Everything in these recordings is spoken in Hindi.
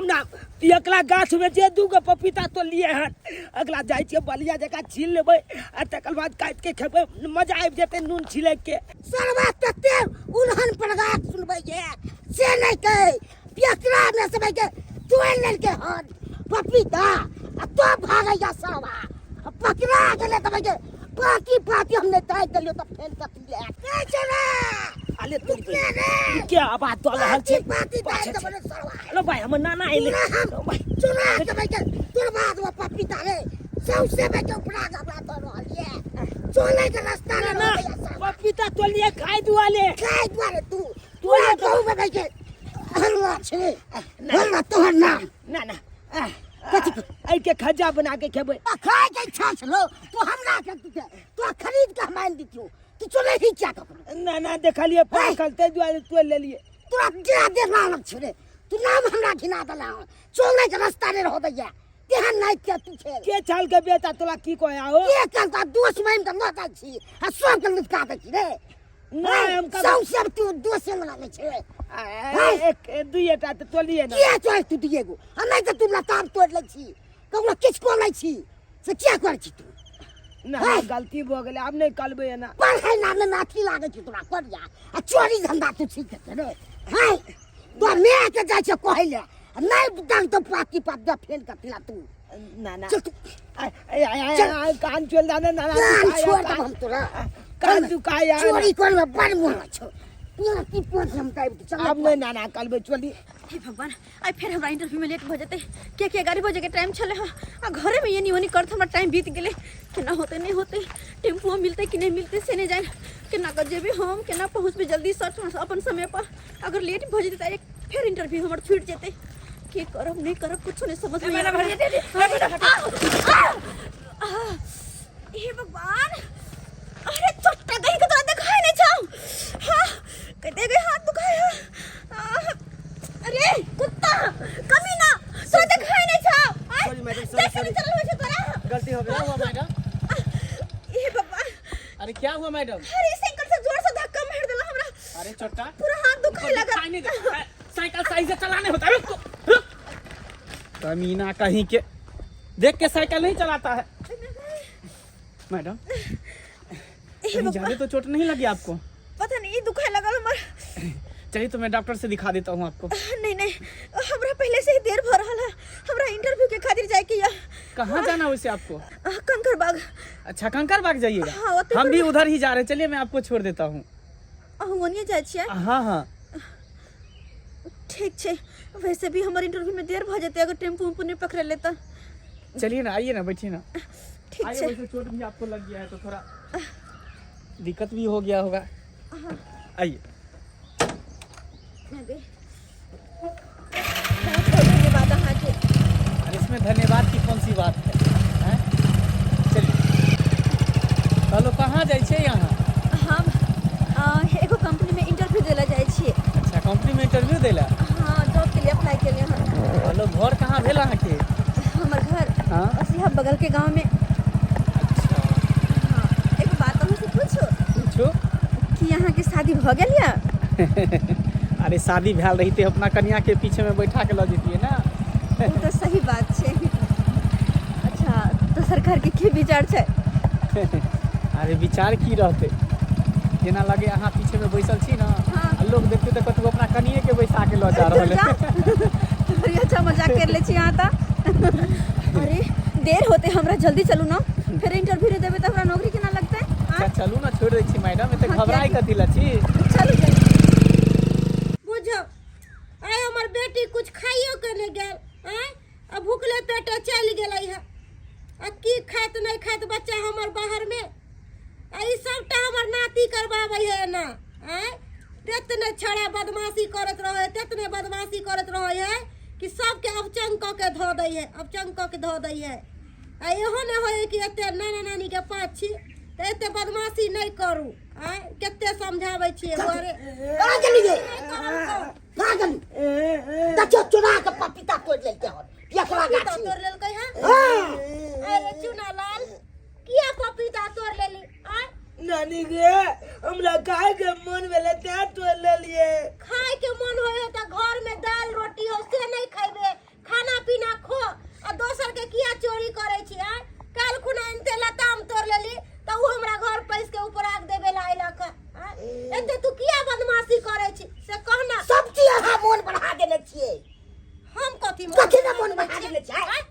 राम नाम एकला गाछ में जे दूगो पपीता तो लिए हन अगला जाय छियै बलिया जगह छील लेबै आ तकर बाद काट के खेबै मजा आबि जेतै नून छिलै के सरवा तते उन्हन प्रगात सुनबै जे से नहीं कहे पियकरा में सब के तोड़ लेल के हन पपीता आ तो भागैया सरवा पकड़ा गेले तब के पाती हमने ताय देलियो त फेल कर दिले के चला अले तू क्या बात तो रहल छै पाती ताय देबे सरवा हेलो भाई हम नाना आइले भाई चला के भाई के तोर बाद वो पपीता रे सबसे बेटा उपरा गबा तो रहलिए चले के रास्ता रे ना पपीता तो लिए खाई दुआले तू कहू भाई के हलवा छे हलवा तोहर नाम ना ना आई के खजा बना के खेबै खाए के इच्छा छलो तू हमरा के तू खरीद के मान दियो तू चले ही क्या कर ना ना देखलिए पाकल ते दुआले तोड़ ले लिए तोरा गिरा दे लालक छे तू नाम हमरा घिना दला चले के रास्ता रे रह दैया केहन नहीं के तू छे के चाल के बेटा तोला की कहया हो के करता दोस्त में त मत छी आ सब के लुका दे छी रे ना हम सब तू दोस्त में लगे छे एक दुईटा तो तोलिए ना के चाहे तू दिएगो आ नहीं त तू लताम तोड़ ले छी कबला किछ को ले छी से क्या कर छी तू ना गलती भ गेलै आब नहीं करबै ना पर है नाम में माथी लागे छी तोरा कर जा आ चोरी धंधा तू ठीक है रे हाय तो मैं के जाय छ कहले नहीं दान तो पाती पात द फेल कर दिला तू ना ना चल तू कान चल जाने ना कान छोड़ दे हम तोरा कान तू काया चोरी कर में बड़ मोह छ पूरा की पोत हम काई चल अब नहीं ना ना करबै चली हे भगवान आई फिर हमरा इंटरव्यू में लेट भ जते के 11 बजे के टाइम चले हां आ घरे में ये निवनी करत हमरा टाइम बीत गेले केना होते नहीं होते टेम्पो मिलते कि नहीं मिलते से नहीं जाए केना कर जेबे हम केना पहुंचबे जल्दी सर अपन समय पर अगर लेट भ जते त एक फिर इंटरव्यू हमर छूट जेते के करब नहीं करब कुछ नहीं समझ में आ हे भगवान अरे चट्टा कहीं के तोरा दिखाई नहीं छाऊ हां कहते गए हाथ दुखाया अरे कुत्ता कमीना तो दिखाई नहीं छाऊ सॉरी मैडम सॉरी चल हो तोरा गलती हो गया हुआ मैडम ये भगवान अरे क्या हुआ मैडम अरे साइकिल से जोर से धक्का मार देला हमरा अरे छोटा पूरा हाथ दुखाई लगा साइकिल सही से चलाने होता है रुक कमीना कहीं के देख के साइकिल नहीं चलाता है मैडम कहीं ज्यादा तो चोट नहीं लगी आपको पता नहीं दुखाई लगा हमर चलिए तो मैं डॉक्टर से दिखा देता हूँ आपको नहीं नहीं हमरा पहले से ही देर भ रहल है हमरा इंटरव्यू के खातिर जाए के या कहाँ जाना है वैसे आपको कंकर बाग अच्छा कंकर बाग जाइएगा हाँ, हम भी उधर ही जा रहे हैं चलिए मैं आपको छोड़ देता हूँ वनिए जाए छियै हाँ हाँ ठीक छे वैसे भी हमारे इंटरव्यू में देर भ जाते अगर टेम्पो उम्पो नहीं पकड़ लेता चलिए ना आइए ना बैठिए ना ठीक आइए छे वैसे चोट भी आपको लग गया है तो थोड़ा दिक्कत भी हो गया होगा आइए धन्यवाद अहाँ के अरे इसमें धन्यवाद की कौन सी बात है चलिए चलो कहाँ जाइ छे यहाँ हम एगो कंपनी में इंटरव्यू देला जाए छियै अच्छा कंपनी में इंटरव्यू देला हाँ जॉब के लिए अप्लाई केलिए हन हेलो घर कहाँ भेल अहाँ के हमर घर हाँ यहाँ बगल के गांव में अच्छा हाँ एगो बात अहाँ से पूछो पूछो कि यहाँ के शादी भ गेल या अरे शादी भेल रही अपना कन्या के पीछे में बैठा के लो जतिए ना वो तो सही बात छे अच्छा तो सरकार के की विचार छे अरे विचार की रहते जेना लगे अहाँ पीछे में बैसल छी ना हाँ। लोग देखते तो कतौ अपना कनिए के बैठा के लो जा रहल है अरे अच्छा मजाक कर ले छी यहाँ ता अरे देर होते हमरा जल्दी चलू ना फिर इंटरव्यू देबे त हमरा नौकरी केना लगते अच्छा चलू ना छोड़ दै छी मैडम एते हाँ, घबराई क्या- कथी ला छी चलू बुझो आय हमर बेटी कुछ खाइयो के नहीं गेल हैं अब भूखले पेटे चल गेलै है आ की खात नहीं खात बच्चा हमर बाहर में आ ई सबटा हमर नाती करबाबै है ना हैं तेतने छड़ा बदमाशी करत रहे तेतने बदमाशी करत रहे है कि सबके अपचंग क के धो दै है अपचंग क के धो दै है आ एहो ने होय कि एते नाना नानी के पास छी त एते बदमाशी नहीं करू हैं केते समझाबै छियै घरे कहां गेलिए पागल दचो चुरा के पपीता तोड़ लेते हो एकरा गाछ तोड़ लेलकै है हां अरे चुना लाल किया पपीता तोड़ लेली आ नानी गे हमरा खाए के मन भेले ते तोड़ लेलिए खाए के मन होय त घर में दाल रोटी हो से नहीं खाइबे अथी में कथी ना मन बहा देले छै हैं?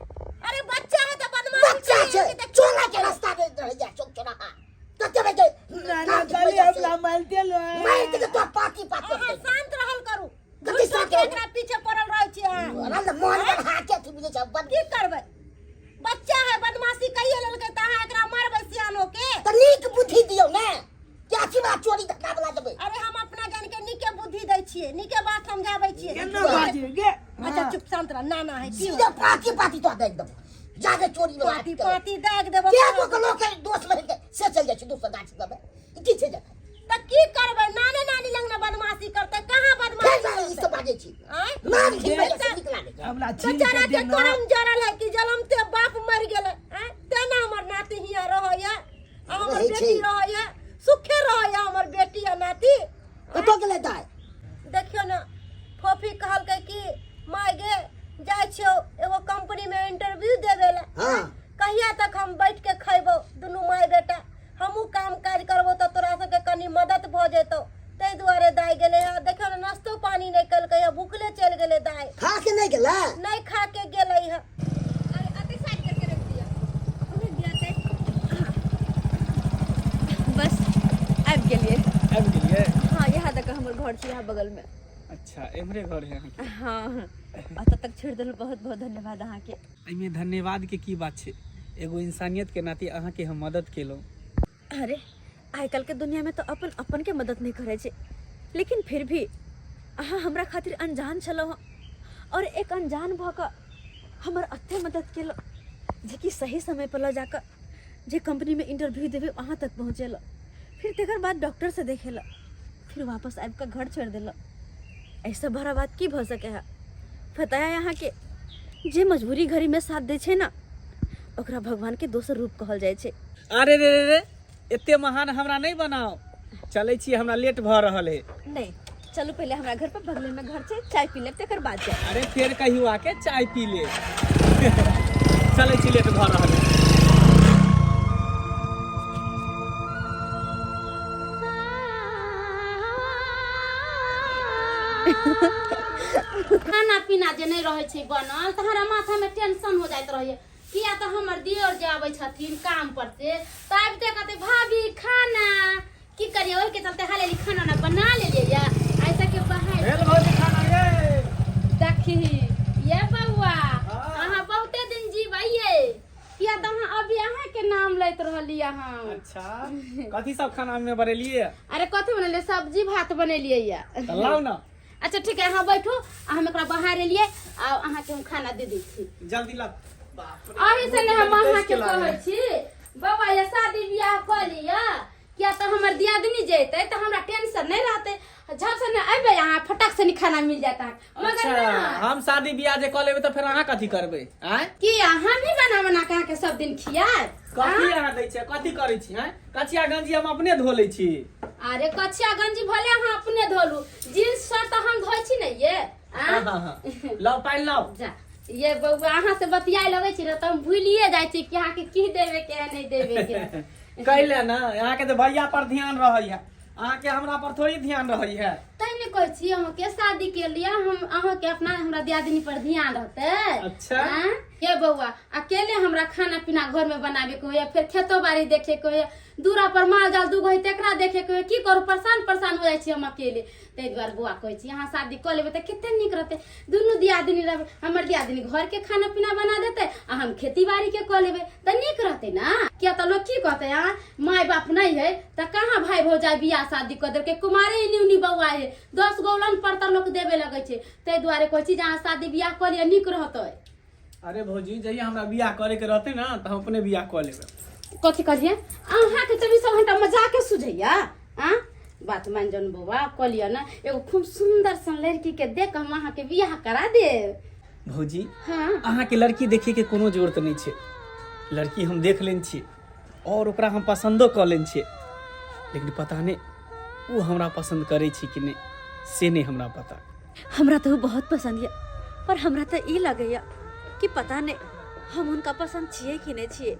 अरे बच्चा है तो बदमाशी बच्चा करिए छै कि देख- चोला के रास्ता में रह जा चौक चौराहा कते बजे ना गली अपना मानते लो मैं के तो पाती पाती अहाँ शांत रहल करू कथी घुसो शांत के रहू? एकरा पीछे पड़ल रहै छी अहाँ अरे मोहन में हाथ के तुम जे बद की करबै बच्चा है बदमाशी कहिए लेलकै त अहाँ एकरा मारबै सियानो के तो नीक बुद्धि दियो ना क्या छिबा चोरी धक्का वाला देबै अरे हम अपना जान के नीके बुद्धि दै छियै नीके बात समझाबै छियै केना बाजी गे अच्छा चुप शांत रह ना है की सीधे पाती पाती तो दे एकदम जाके चोरी में पाती पाती दाग देबो क्या को लोग के दोस्त बन के से चल जाय छै दोस्त गाछ दबे की छै जगह त की करबै नाने नानी लंग ना बदमाशी करतै कहाँ फेर बदमाशी ना ई सब बाजे छी आय नाम खिलबै से निकला दे हमरा छीन बेचारा के के देना करम जरल है कि जलमते बाप मर गेलै हैं तेना हमर नाती हिया रहैया आ हमर रहै बेटी छै। रहैया सुखे रहैया हमर बेटी आ नाती कतो गेले दाय देखियो ना फोफी कहलकै कि माय गे जाइ छियो एगो कंपनी में इंटरव्यू देवे ला हां कहिया तक हम बैठ के खैबो दुनू माय बेटा हमहू काम काज करबो त तोरा सबके कनी मदद भ जेतौ तै दुआरे दाय गेले है देखियो ना नाश्तो पानी नहीं कलकै है भूखले चल गेले दाय खा के नहीं गेला नहीं खा के गेलै है अरे अते साइड करके रख दिया रख दिया बस आबि गेलिए आबि गेलिए हाँ यहाँ तक हमर घर छै यहाँ बगल में अच्छा एमरे घर है अहाँ के हाँ अत तक छोड़ दिल बहुत बहुत धन्यवाद अहाँ के एहिमे धन्यवाद के की बात छै एगो इंसानियत के नाते अहाँ के हम मदद केलहुँ अरे आइ काल्हि के दुनिया में तो अपन अपन के मदद नहीं करे छै लेकिन फिर भी अहाँ हमरा खातिर अनजान छलहुँ और एक अनजान भ कऽ हमर अते मदद केल जे कि सही समय पर ल जाकर जे कंपनी में इंटरव्यू देवे वहाँ तक पहुँचेल फिर तकर बाद डॉक्टर से देखेल फिर वापस आबि कऽ घर छोड़ दिल ऐसा बड़ा बात की भ सके है पता है यहाँ के जे मजबूरी घड़ी में साथ दै छै ना ओकरा भगवान के दोसर रूप कहल जाइ छै अरे रे रे रे एते महान हमरा नहीं बनाओ चलै छी हमरा लेट भ रहल है नहीं चलू पहले हमरा घर पर बगले में घर छै चाय पी लेब तकर बाद जाए अरे फेर कहियो आके चाय पी ले चलै छी लेट भ रहल है खाना पीना जे नहीं रहे छै बनल तहरा माथा में टेंशन हो जाइत रहे किया तो हमर दियोर जे आबै छथिन काम पर से त आबिते कहते भाभी खाना की करिए ओहि के चलते हाले खाना ना बना लेलिए या ऐसा के बहाय भेल भौजी खाना ये देखी ये बउआ अहाँ बहुते दिन जीवइए किया तो अहाँ अभी अहाँ के नाम लैत रहली अहाँ अच्छा कथी सब खाना में बनेलिए अरे कथी बनेलिए सब्जी भात बनेलिए या त लाउ ना अच्छा ठीक है अहाँ बैठू हम एकरा बाहर एलिए आ अहाँ के हम खाना दे दै छी जल्दी ला अही से ने हम अहाँ के कहै छी बाबा ये शादी बियाह क लिया किया तो हमर दियादनी जेतै त हमरा टेंशन नहीं रहते झट से ने अबे यहाँ फटक से नहीं खाना मिल जाता मगर अच्छा ना हम शादी बियाह जे क लेबै त फेर अहाँ कथी करबै आय कि हम ही बना बना के अहाँ के सब दिन खियाब कथी अहाँ दै छियै कथी करै छी हैं कचिया गंजी हम अपने धो लै छी अरे कचिया गंजी भले अहाँ अपने धोलू जींस शर्ट तो हम धोइ छी नहीं ये हाँ हाँ हाँ लाओ पाइन लाओ जा ये बउआ अहाँ से बतियाए लगै छी त हम भूलिए जाइ छी कि अहाँ के की देवे के है नहीं देवे के कैले ना अहाँ के तो भैया पर ध्यान रहै है अहाँ के हमरा पर थोड़ी ध्यान रहै है तैने कहै छी अहाँ के शादी के लिए हम अहाँ के अपना हमरा दियादनी पर ध्यान रहते अच्छा। हाँ? ये बउआ अकेले हमरा खाना पीना घर में बनावे के होय फिर खेतो बाड़ी देखे के होय दूरा पर माल जाल दूगो है तेकरा देखे के होय की करू परेशान हो जाइ छी हम अकेले तै दुआरे बुआ कहै छी अहाँ शादी क लेबै त कते नीक रहते दुनू दियादनी रहबै हमर दियादनी घर के खाना पीना बना देते आ हम खेती बाड़ी के क लेबै त नीक रहते ना किया त लोग की कहते हां माय बाप नहीं है त कहां भाई भौजाई बियाह शादी क दे के कुमारे न्यूनी बउआ है 10 गौलन पर त लोग देबे लगै छै तै दुआरे कहै छी जहाँ शादी बियाह क लिया नीक रहतै अरे भौजी जहिया हमरा बियाह करे के रहते ना त हम अपने बियाह क लेबै कथी कहिए अहाँ के 24 घंटा मजाक के सुझैया हां बात मान जन बउआ क लिया ना एगो खूब सुंदर सन लड़की के देख हम अहाँ के बियाह करा देब भौजी हां अहाँ के लड़की देखे के कोनो जरूरत नहीं छै लड़की हम देख लेन छी और ओकरा हम पसंदो क लेन छी लेकिन पता नहीं वो हमरा पसंद करे छी कि नहीं से नहीं हमरा पता हमरा तो बहुत पसंद है पर हमरा तो ई लगैया कि पता नहीं हम उनका पसंद छिए कि नहीं छिए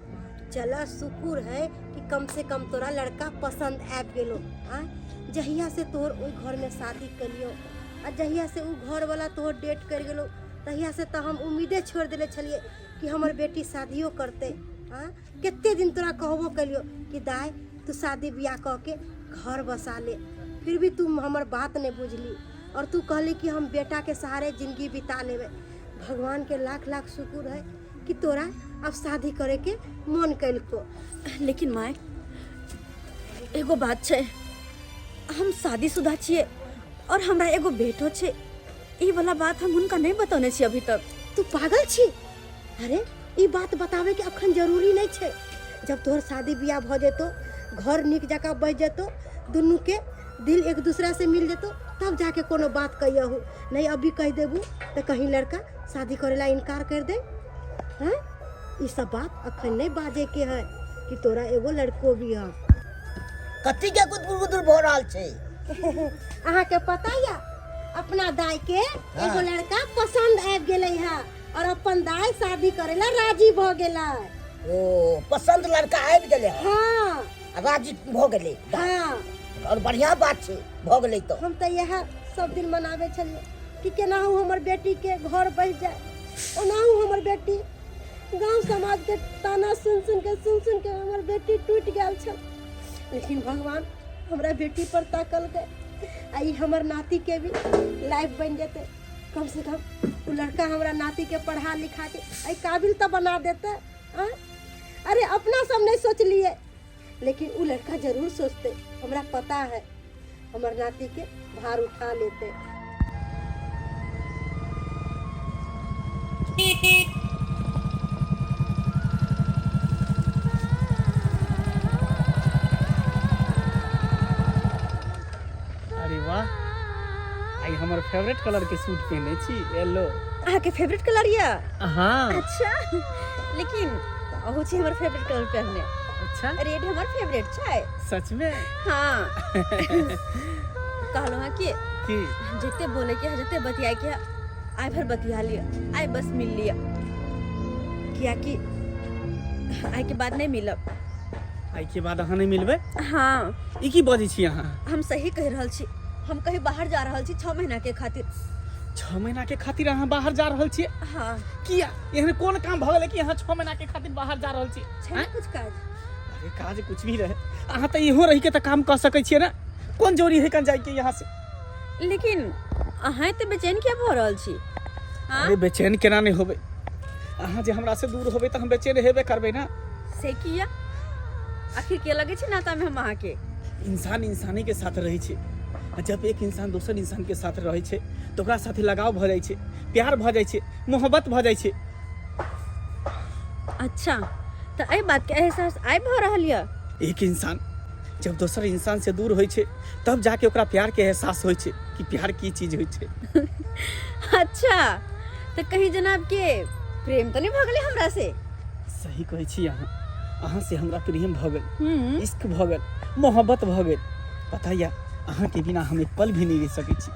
चला शुक्र है कि कम से कम तोरा लड़का पसंद आबि गेलो आ जहिया से तोहर ओइ घर में शादी करियो आ जहिया से उ घर वाला तोहर डेट कर गेलो तहिया से तो हम उम्मीदे छोड़ दिले छलिए कि हमर बेटी शादियो करते। हाँ, कितने दिन तोरा कहबो कलियो कि दाई तू शादी ब्याह कह के घर बसा ले, फिर भी तू हमर बात नहीं बुझली और तू कहली कि हम बेटा के सहारे जिंदगी बिता लेवे। भगवान के लाख लाख शुक्र है कि तोरा अब शादी करे के मन कैलको। लेकिन माय एगो बात छे, हम शादीशुदा छिए और हमरा एगो बेटो छे। ई वाला बात हम उनका नहीं बतौने छी अभी तक। तू पागल छी? अरे ई बात बतावे के अखन जरूरी नहीं छे। जब तोहर शादी ब्याह भ जेतो, घर निक जगह बच जेतो, दुनू के दिल एक दूसरा से मिल जेतो, तब जाके कोनो बात कहियहु। नहीं अभी कह देबू तो कहीं लड़का शादी करेला इनकार कर दे। हैं? ई सब बात अखन नहीं बाजे के है कि तोरा एगो लड़को भी है। कथी के गुदगुदुर भ रहल छे? अहाँ के पता या अपना दाई के एगो लड़का पसंद आबि गेलै है और अपन दाई शादी करेला राजी भ गेला। ओ पसंद लड़का आबि गेले। हाँ राजी भ गेले। हाँ, और बढ़िया बात छे भ गेले तो। हम तो यह सब दिन मनावे छलिए कि केनाहू हमर बेटी के घर बस जाए, ओनाहू हमर बेटी गांव समाज के ताना सुन के हमर बेटी टूट गेल छल। लेकिन भगवान हमरा बेटी पर ताकल गए। आई हमर नाती के भी लाइफ बन जेते। कम से कम वो लड़का हमरा नाती के पढ़ा लिखा के आई काबिल तो बना देते। अरे अपना सब नहीं सोच लिए, लेकिन वो लड़का जरूर सोचते। हमरा पता है हमर नाती के भार उठा लेते। अरे वाह, आई हमर फेवरेट कलर के सूट पहने छी, येलो। अहाँ के फेवरेट कलर या? हाँ। अच्छा, लेकिन अहू छी हमर फेवरेट कलर पहनने। अच्छा, रेड हमर फेवरेट छै। सच में? हाँ। कहलो है कि जितने बोले के जितने बतिया के आय भर बतिया लिया, आय बस मिल लिया, क्या कि आय के बाद नहीं मिलब। आई के बाद अहाँ नहीं मिलबे? हाँ। ई की बजै छी अहाँ? हम सही कह रहल छी। हम कहीं बाहर जा रहल छी 6 महीना के खातिर। 6 महीना के खातिर अहाँ बाहर जा रहल छी? हाँ। किया? एहन कोन काम भ गेलै कि अहाँ 6 महीना के खातिर बाहर जा रहल छी? छै कुछ काज? अरे काज कुछ भी रहे, अहाँ तो इहो रही के तो काम कर सकै छियै ना। कोन जोरी है कन जाय के यहाँ से? लेकिन अहाँ तो बेचैन क्या भ रहल छी? हाँ? अरे बेचैन केना नहीं होबे? अहाँ जे हमरा से दूर होबे तो हम बेचैन हेबे करबे ना। से किया? आखिर के लगे छै नाता में हम अहाँ के? इंसान इंसानी के साथ रही छे। जब एक इंसान दूसर इंसान के साथ रहे छे तो ओकरा साथे लगाव भ जाय छे, प्यार भ जाय छे, मोहब्बत भ जाय छे। अच्छा, तो एहि बात के एहसास आइ भ रहल या? एक इंसान जब दूसर इंसान से दूर होय छे तब जाके ओकरा प्यार के एहसास होय छे कि प्यार की चीज होय छे। अच्छा, तो कहीं जनाब के प्रेम तो नहीं भ गेलै हमरा से? सही कहै छी अहाँ से हमरा प्रेम भ गेल, इश्क भ गेल, मोहब्बत भ गेल। पता या अहाँ के बिना हम एक पल भी नहीं रह सकै छी,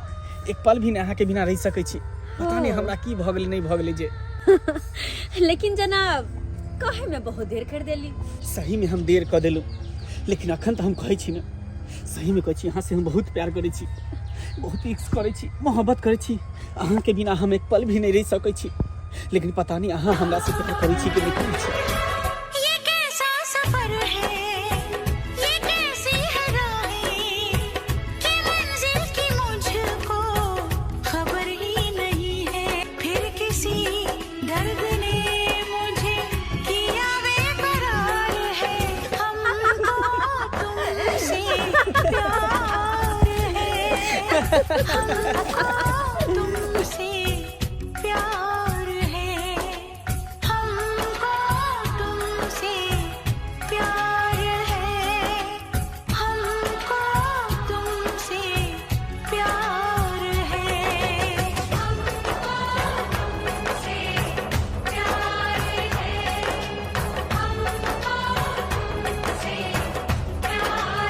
एक पल भी अहाँ के बिना रह सकै छी। पता नहीं हमरा की भ गेल नहीं भ गेलै जे। लेकिन जनाब कहे में बहुत देर कर देली। सही में हम देर कर देलू, लेकिन अखन तो हम कहै छी ना, सही में कहै छी अहाँ से हम बहुत प्यार करै छी, बहुत इश्क करै छी, मोहब्बत करै छी। अहाँ के बिना हम एक पल भी नहीं रह सकै छी। लेकिन पता नहीं अहाँ हमरा से प्यार करै छी कि नहीं करै छी। तुमसे प्यार है, हमको तुमसे प्यार है, हमको तुमसे प्यार है, हमको तुमसे प्यार है, हमको तुमसे प्यार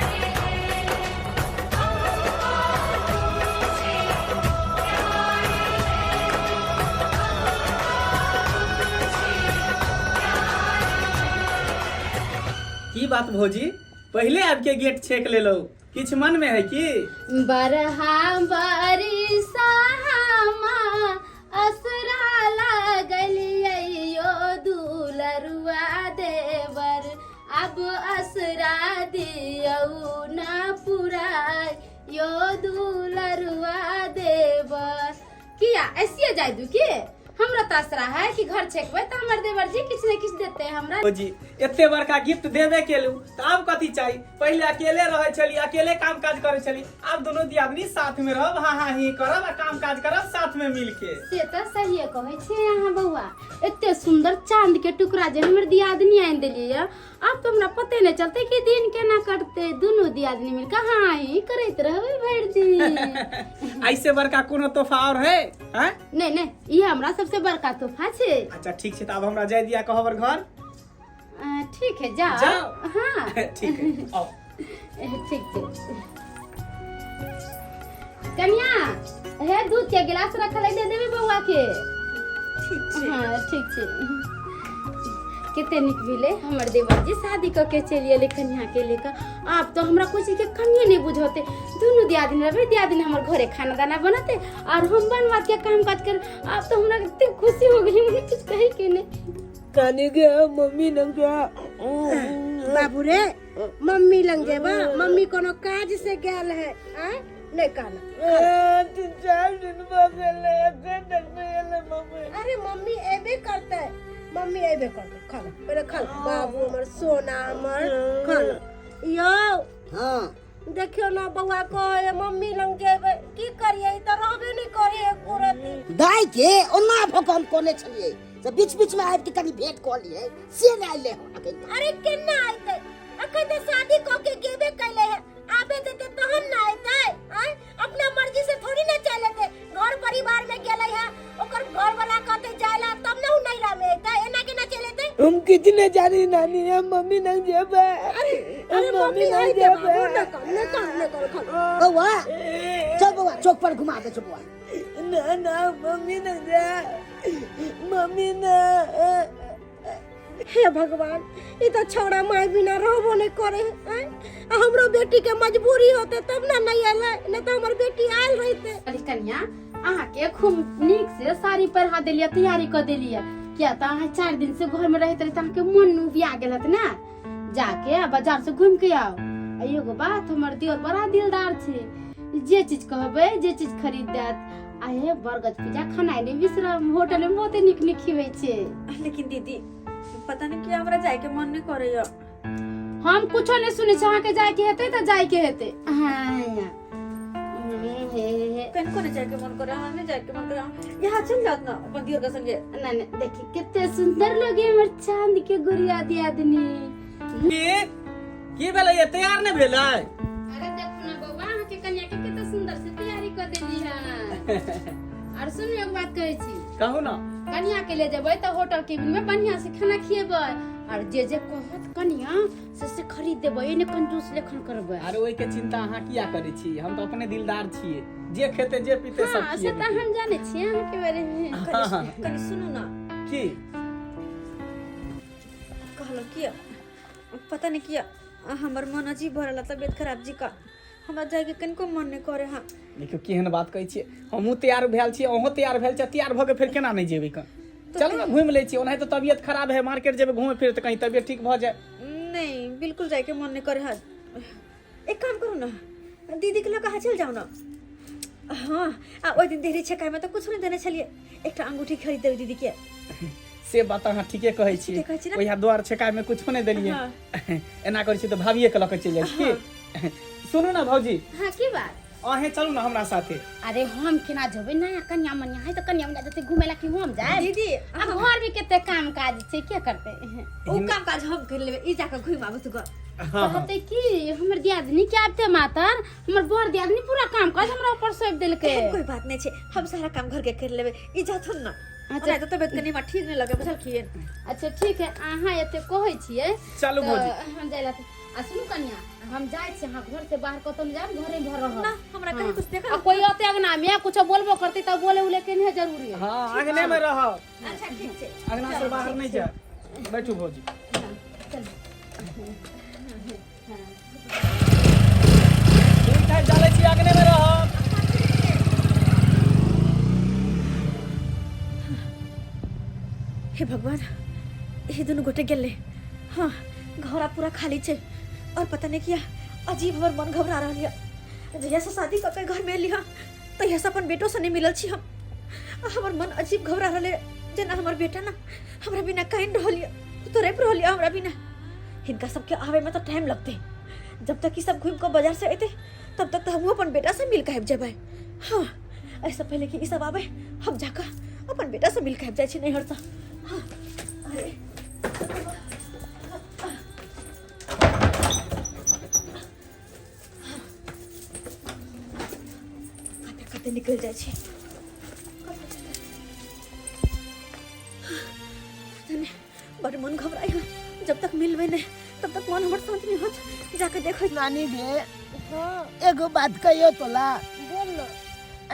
की बात भौजी, पहले आपके गेट छेक ले लो, किछ मन में है की? बरहा बरिसा असरा अब असरा दियऊ ना पुराय यो दुलरुआ देव किया ऐसी जाय दू के हमरा तासरा है कि घर छेकबे त हमर देवर जी किछ ने किछ देते हमरा ओ जी एते बड़का गिफ्ट देबे केलू त अब कथी चाहिए? पहले अकेले रहे छली, अकेले काम काज करे छली, अब दोनों दियादनी साथ में रहब, हाँ हाँ ही करब, काम काज करब साथ में मिलके। से त सही कहै छे अहाँ बउआ, एते सुंदर चांद के टुकड़ा जे हमर दियादनी आइन देलिए, अब तो हमरा पते नहीं चलते कि दिन केना करते, दोनों दियादनी मिल के हाँ ही करैत रहबै भर दिन। ऐसे बड़का कोनो तोहफा और है? हैं? नहीं नहीं, ये हमरा सबसे बड़का तोहफा छे। अच्छा ठीक है, अब हमरा जाय दिया कहबर घर। ठीक है जाओ। जाओ। हाँ ठीक है आओ। ठीक है कन्या, हे दूध के गिलास रखल है, दे देबे बउआ के। हाँ ठीक है। कितने निक मिले हमर देवर जी शादी करके चलिए ले कन्या के लेकर। आप तो हमरा कुछ के कन्या नहीं बुझोते, दोनों दियादिन रहे, दियादिन हमर घरे खाना दाना बनाते और हम बनवा के काम काज कर। आप तो हमरा कितनी खुशी हो गई, मुझे कुछ कहे के नहीं। काने गया मम्मी लग गया। बाबू रे मम्मी लंग जेबा, मम्मी कोनो काज से गेल है नहीं कहना। 3-4 दिन बगले मम्मी। अरे मम्मी एबे करते है, मम्मी एबे करते, खाना पहले खाना। बाबू हमर सोना हमर खाना यो। हाँ देखियो ना बउआ को मम्मी लंग जेबे की करिए, त रहबे नहीं करे पूरती। दाई के ओना भकम कोने छलिए, तो बीच बीच में आब के कनी भेंट क लिए से नहीं ले हो अखन। अरे केना आइते, अखन तो शादी क के गेबे कैले है, आबे देते तहन ना आइते। अपना मर्जी से थोड़ी ना चले थे, घर परिवार में गेले है, ओकर घर वाला कहते जायला तब ना नहीं रामे आइते, एना के ना चले थे। हम कितने जानी नानी है मम्मी लग जेबे। अरे मम्मी आई दे बाबू ना कर बउआ चल बउआ चौक पर घुमा दे बउआ। ना ना मम्मी लग जा, मम्मी ना। हे भगवान, ये तो छोड़ा माय बिना रहबो नहीं करे है। हमरो बेटी के मजबूरी होते तब ना नहीं आले, न तो हमर बेटी आयल रहते। अरे कन्या, अहाँ के खूब नीक से साड़ी पहिरा देलिए, तैयारी कर देलिए, क्या तो अहाँ 4 दिन से घर में रहते रहे, अहाँ के मन उबिया गेल हत ना, जाके बाजार से घूम के आओ। एगो बात, हमर दियोर बड़ा दिलदार छे, जे चीज कहबे जे चीज खरीद देत। आए बरगद पिज्जा खाना नहीं बिसरम, होटल में बहुत निक निक खिबै छे। लेकिन दीदी पता नहीं क्या हमरा जाए के मन नहीं करे। हम कुछो नहीं सुने छे, अहाँ के जाए के हेते त जाए के हेते। हां कन को नहीं जाए के मन करे, हम नहीं जाए के मन करे, यहाँ चल जात ना अपन दियोर के संगे। नहीं देखी कितने सुंदर लगे हमर चांद के गुड़िया दियादनी। की भेलै ये तैयार नहीं भेलै? अरे देखो ना बउआ, अहाँ के कन्या के कितना सुंदर से तैयारी कर देली है। और सुन एक बात कहै छी, कहू ना। कन्या के ले जेबै त होटल केबिन में बढ़िया से खाना खिएबै, और जे जे कहत कन्या से खरीद देबै, एने कंजूस लेखन करबै। अरे ओई के चिंता अहाँ किया करै छी? हम तो अपने दिलदार छिए, जे खेते जे पीते सब हां खिए। से त हम जाने छी अहाँ के बारे में। कनी सुनो ना, की कहलो किया पता नहीं किया हमर मन अजीब भरला, तबियत खराब जी का, हमरा जाए के कनको मन नहीं करे। हां देखियो केहन बात कहै छियै, हमहूँ तैयार भेल छियै, अहूँ तैयार भेल छियै, तैयार भऽ के फिर केना नहीं जेबै? चलू ना घूम लै छियै, ओनाहि तो तबियत खराब है, मार्केट जेबै घूमे फिरे त कहीं तबियत ठीक भऽ जाए। नहीं बिल्कुल जाए के मन नहीं करे। हां एक काम करू ना, दीदी के लगा चल जाओ ना। हाँ ओइ दिन देरी छकाय में तो कुछ नहीं देने छलिए, एकटा अंगूठी खरीद देबै दीदी के। से बात अहाँ ठीके कहै छी, ओहिया द्वार छकाय में कुछ नहीं देलिए। एना करै छी त भाभिये के लऽ के चलि जाइ छी। सुनू ना भौजी। हां की बात? अहे चलू ना हमरा साथे। अरे हम केना जेबै, नया कन्या मनिया है त कन्या मनिया जते घुमै ला कि हम जाए दीदी? अब घर में केते काम काज छै, के करते? ओ काम काज हम कर लेबै, ई जाके घुम आबू तू घर। कहते कि हमर दियादनी के आबते मातर, हमर बड़ दियादनी पूरा काम काज हमरा ऊपर सौंप देलकै। कोई बात नहीं छे, हम सारा काम घर के कर लेबै, ई जाथुन ना। अच्छा तो तबियत कनी ठीक नहीं लगे, बुझल खिए। अच्छा ठीक है, अहाँ एते कहै छियै, चलू भौजी। हम जाइला। आ सुनू कन्या, हम जाय छी, अहाँ घर से बाहर कतौ नहीं जाब, घरे घर रह ना हमरा कहीं कुछ देखा। आ कोई आते अंगना में कुछ बोलबो करते त बोले उले के नहीं जरूरी है। हां आंगने में रह, अच्छा ठीक छे, अंगना से बाहर नहीं जा। बैठू भौजी। चल ठीक है, चलै छी, आंगने में रह। हे भगवान, ये दोनों गोटे गेले। हाँ घोड़ा पूरा खाली छे और पता नहीं किया अजीब हमर मन घबरा रहा है। जहिया से शादी करके घर में लिया तहिया से अपन बेटो से नहीं मिलल छी हम। हमर मन अजीब घबरा रहा है जना हमर बेटा ना हमरा बिना कहीं रहलिए तो रेप रहलिए हमरा बिना। इनका सबके आवे में तो टाइम लगते, जब तक कि सब घूम कर बाजार से आते तब तक तो हम अपन बेटा से मिल के आबि जेबै। हाँ ऐसा पहले कि ई सब आवे हम जाकर अपन बेटा से मिल के आबि जाइ छी नैहर से। हाँ अरे खाते खाते निकल जाइ छी। बड़ मन घबराई है, जब तक मिलबे नहीं तब तक मन हमर शांत नहीं होत। जाके देखो नानी गे एगो बात कहियो तोला बोल ना।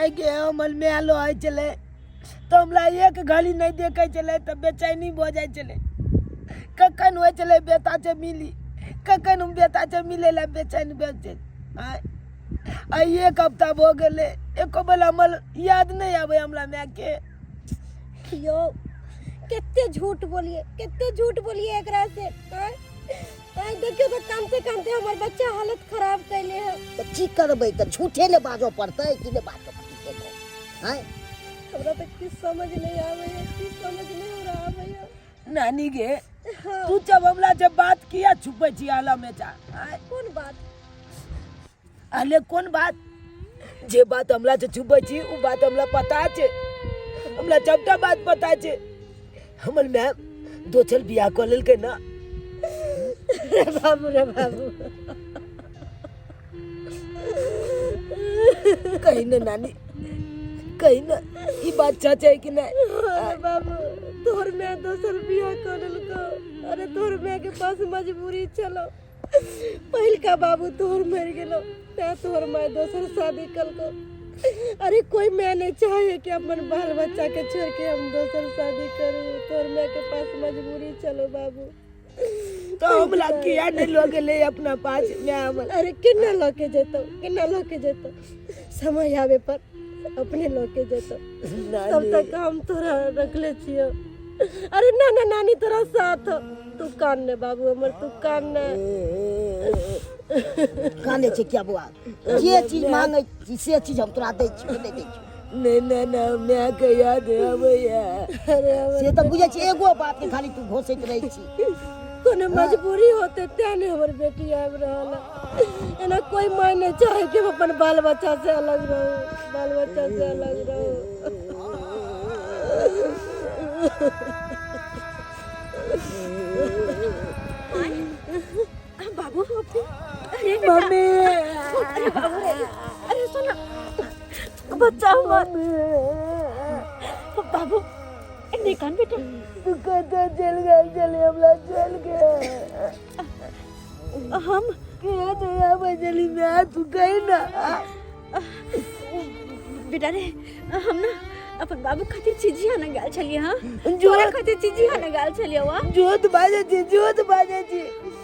आगे हमर में आलो आय चले तो हमरा एक घड़ी नहीं देखे चले तो बेचैनी हो जाए चले। कखन हो चले बेटा से मिली, कखन हम बेटा से मिले ला बेचैन बेचे। आई एक हफ्ता हो गए एको बेला हमर याद नहीं आवे हमरा में के। यो कितने झूठ बोलिए एकरा से। आय देखियो तो कांते हमर बच्चा हालत खराब कैले है। तो की करबै तो झूठे ने बाजो पड़तै कि ने बाजो पड़तै। हैं हमरा तो कुछ समझ नहीं आवे है, कुछ समझ नहीं हो रहा है। नानी गे तू जब हमरा से बात किया छुपे छी आला में जा। कौन बात? अले कौन बात? जे बात हमरा से छुपे छी उ बात हमरा पता छे। हमरा सबटा बात पता छे। हमर मैम दोचल बियाह कर लेलकै ना। रे बाबू कहीं ना नानी कहीं ना ई बात सच है कि नहीं? अरे बाबू तोहर मैं दोसर बियाह कर लेलको। अरे तोहर मैं के पास मजबूरी चलो। पहिल का बाबू तोहर मर गेलो ते तोहर मैं दोसर शादी करको। अरे कोई मैं नहीं चाहे कि अपन बाल बच्चा के छोड़ के हम दोसर शादी करूं। तोहर मैं के पास मजबूरी चलो बाबू। तो हमरा किया नहीं लोगे ले अपना पास में हमर। अरे किन्ना लोके जेतो समय आवे पर अपने लोके जेतो। तब तक हम तोरा रखले छियो। अरे ना नानी तोरा साथ हो। तू कान ने बाबू हमर, तू कान ने। काने छे क्या बुआ? जे चीज मांगे छी से चीज हम तोरा दै छी, नहीं दै छी। नहीं ना मैं के याद आवेया। अरे से तो बुझे छी एगो बात के खाली तू घोसैत रही छी। कोनो मजबूरी होते त्याने हमर बेटी आब रहल। एना कोई माय नहीं चाहे कि हम अपन बाल बच्चा से अलग रहो। बाबू अरे मम्मी अरे बाबू अरे सुनो बच्चा हमर बाबू नहीं कान बेटा तू कहता चल गए चले हमला चल गए हम क्या नया बजली मैं तू कहीं ना बेटा रे हम ना अपन बाबू खातिर चीजिया ना गाल छलिए। हाँ जोरा खातिर चीजिया ना गाल छलिए। वा जोत बाजे छी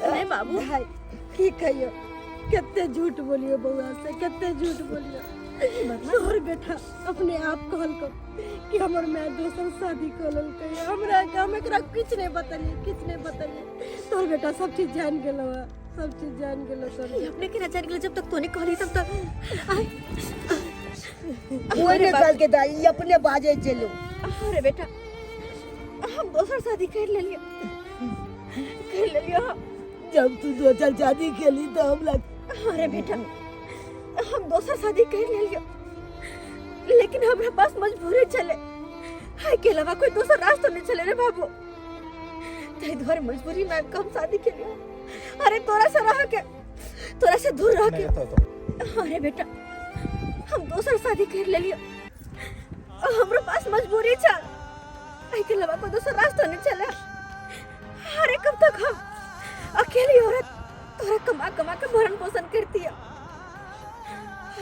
नहीं बाबू की कहियो कितने झूठ बोलियो बउआ से, कितने झूठ बोलियो। तोहर बेटा अपने आप कहल को कि हमर मैं दोसर शादी कर लेलकै। हमरा हम एकरा कुछ नहीं बतलिए। तोहर बेटा सब चीज जान गेलो है, सब चीज जान गेलो। कर अपने के नजर गेलो जब तक तोने कहली तब तक आय कोई ने चल के दाई अपने बाजे चलो। अरे बेटा हम दोसर शादी कर लेलिए जब तू दोसर शादी केली तो हम लग। अरे बेटा हम दोसर शादी कर लेलिए लेकिन हमरा पास मजबूरी चले है के अलावा कोई दूसरा रास्ता नहीं चले रे बाबू। ते द्वार मजबूरी में कम शादी के लिए। अरे तोरा से रह के तोरा से दूर रह के। अरे बेटा हम दोसर शादी कर लेलिए हमरा पास मजबूरी चल है के अलावा कोई दूसरा रास्ता नहीं चले। अरे कब तक हम अकेली औरत तोरा कमा के भरण पोषण करती है।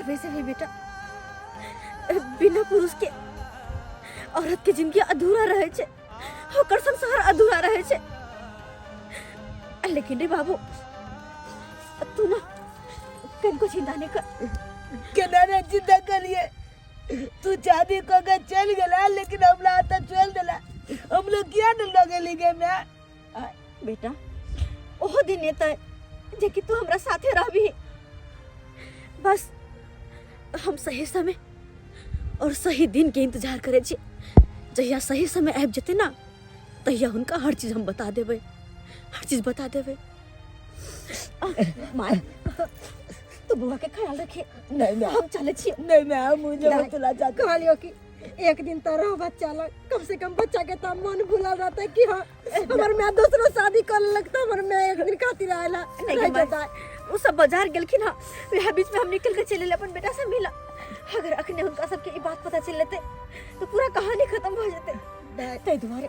वैसे भी बेटा बिना पुरुष के औरत के जिंदगी अधूरा रहे छे, ओकर संसार अधूरा रहे छे। लेकिन रे बाबू तू ना कनको चिंता नहीं कर। केना चिंता करिए तू शादी को के चल गेला लेकिन हमरा त चल देला। हम लोग किया न लगे लिगे में बेटा ओहो दिन एतै जे कि तू हमरा साथे रहबी। बस हम सही समय और सही दिन के इंतजार करे छी। जहिया सही समय आबि जेतै ना तहिया हुनका हर चीज हम बता देबै, हर चीज बता देबै। माय तू बुआ के ख्याल रखे। नहीं मैं हम चले छी। नहीं मैं मुझे मत चला जा। कहलियो कि एक दिन तो रहो बच्चा ला, कम से कम बच्चा के तो मन भुला रहता है कि हाँ हमर मैं दूसरो शादी कर लगता, हमर मैं एक दिन खातिर आयला नहीं जाता है। वो सब बाजार गेलखिन हा, वह बीच में हम निकल के चले अपन बेटा से मिला। अगर अखने उनका सबके ई बात पता चल लेते तो पूरा कहानी खत्म हो जेते। तै दुआरे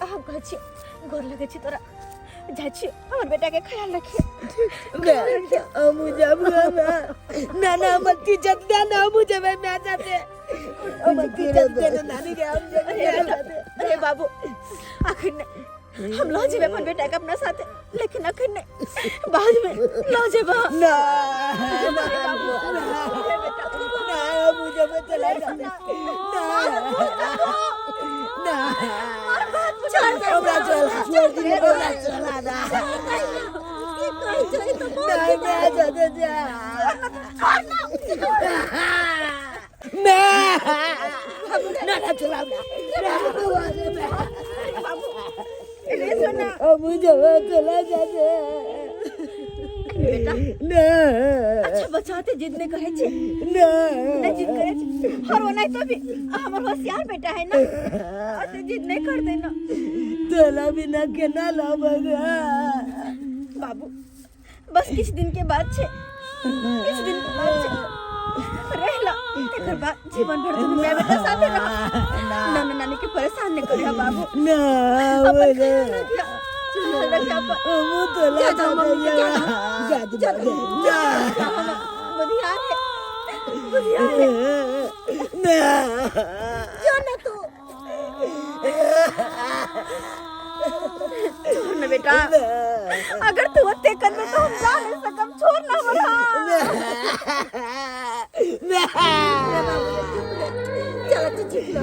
हम कहै छी गोर लगै छी तोरा, जाइ छी हमर बेटा के ख्याल रखिए। मुझे ना मत इज्जत देना मुझे मैं जाते मत इज्जत देना नानी के हम जाते। अरे बाबू आखिर नहीं हम लो जेबे अपन बेटा के अपना साथे, लेकिन आखिर नहीं बाद में लो जेबा ना मुझे मत चला जाते ना छोड़ दी चला ना मुझे चला जाते बेटा ना अच्छा बचाते जिद नहीं करे छे ना नहीं जिद करे छे। और वो नहीं तो भी हमर होशियार बेटा है ना, ऐसे जिद नहीं करते ना। चला बिना के ना लावेगा बाबू बस कुछ दिन के बाद छे, कुछ दिन के बाद छे रहला, एकर बाद जीवन भर तुम मैं बेटा साथे रह। नाना नानी के परेशान नहीं करिया बाबू। ना अपन ख्याल रखिया, ख्याल रखिया अपन। वो तो ला जा बुधियार है, बुधियार है। ना क्यों ना तू छोड़ ना बेटा, अगर तू अत्ते कर में तो हम जा नहीं सकम, छोड़ ना हमरा। चलो तू चुप ना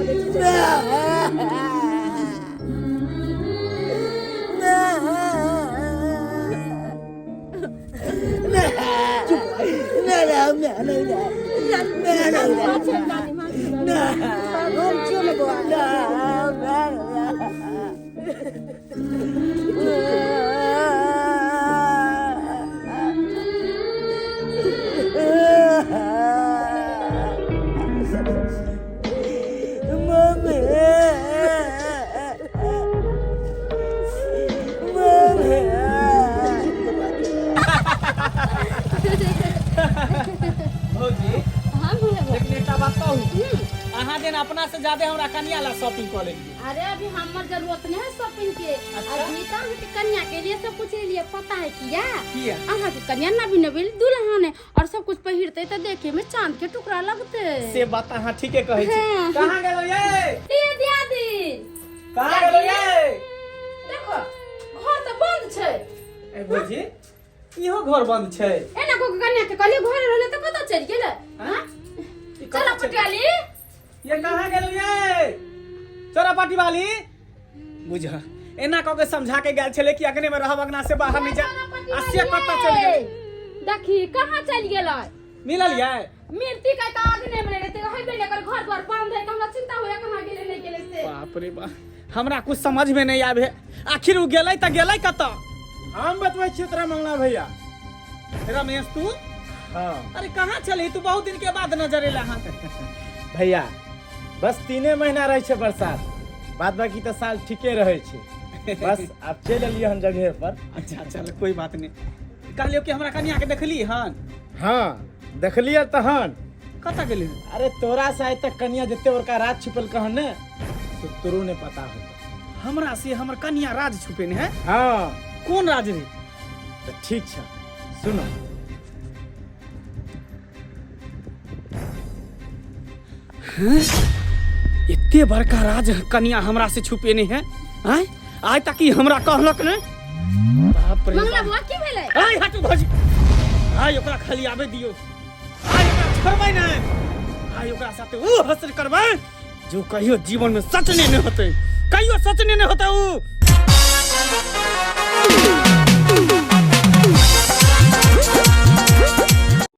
ले अपना से ज्यादा हमरा कन्या ला शॉपिंग कर लेंगे। अरे अभी हमर जरूरत नहीं है शॉपिंग के। अजीता के कन्या के लिए सब कुछ लिए पता है किया अहाँ के कन्या नबी नबी दुल्हन है और सब कुछ पहिरते तो देखे में चांद के टुकड़ा लगते। से बात अहाँ ठीके कहै छी। कहां गेलो ये दियादी, कहां गेलो ये? देखो घर तो बंद छै। ए भौजी इहो घर बंद छै। एना को कन्या के कहलिए घर रहले तो कत चल गेले? हां चलो पटाली ये कहाँ गेलू ये चोरा पाटी वाली बुझा एना कह के समझा के गेल छले कि अगने में रहब, अगना से बाहर नहीं जा। आसिया कत्ता चल गेल देखी कहाँ चल गेलै? मिलल ये मिर्ती का तो अगने में रहते है बेले कर घर पर बंद है, हमरा चिंता होया कहाँ गेले नहीं गेले से। बाप रे बाप हमरा कुछ समझ में नहीं आवे। आखिर उ गेलै त गेलै कत्ता? हम बतबै छी तोरा मंगला भैया। रमेश तू हां अरे कहाँ चली तू? बहुत दिन के बाद नजर एला हां। भैया बस 3 महीना रहे छे बरसात, बाद बाकी तो साल ठीके रहे छे। बस अब चल एलिए हम जगह पर। अच्छा चल कोई बात नहीं। कहलियो कि हमरा कन्या के देखली हन? हाँ देखलिए तहन। कत्ता गेली? अरे तोरा से आज तक कन्या जते बड़का राज छुपल कहन ने तो तोरू ने पता हो। हमरा से हमर कन्या राज छुपे ने है? हाँ कौन राज रे? तो ठीक छे सुनो। इतने बड़का राज कन्या हमरा से छुपे नहीं है? आय आज तक ही हमरा कहलक ने। बाप रे मंगला बुआ की भेलै? आय हटू भौजी, आय ओकरा खाली आवे दियो। आय ओकरा छोड़बै नै, आय ओकरा साथे ओ हसर करबै जो कहियो जीवन में सच नहीं होते, कहियो सच नहीं होता उ।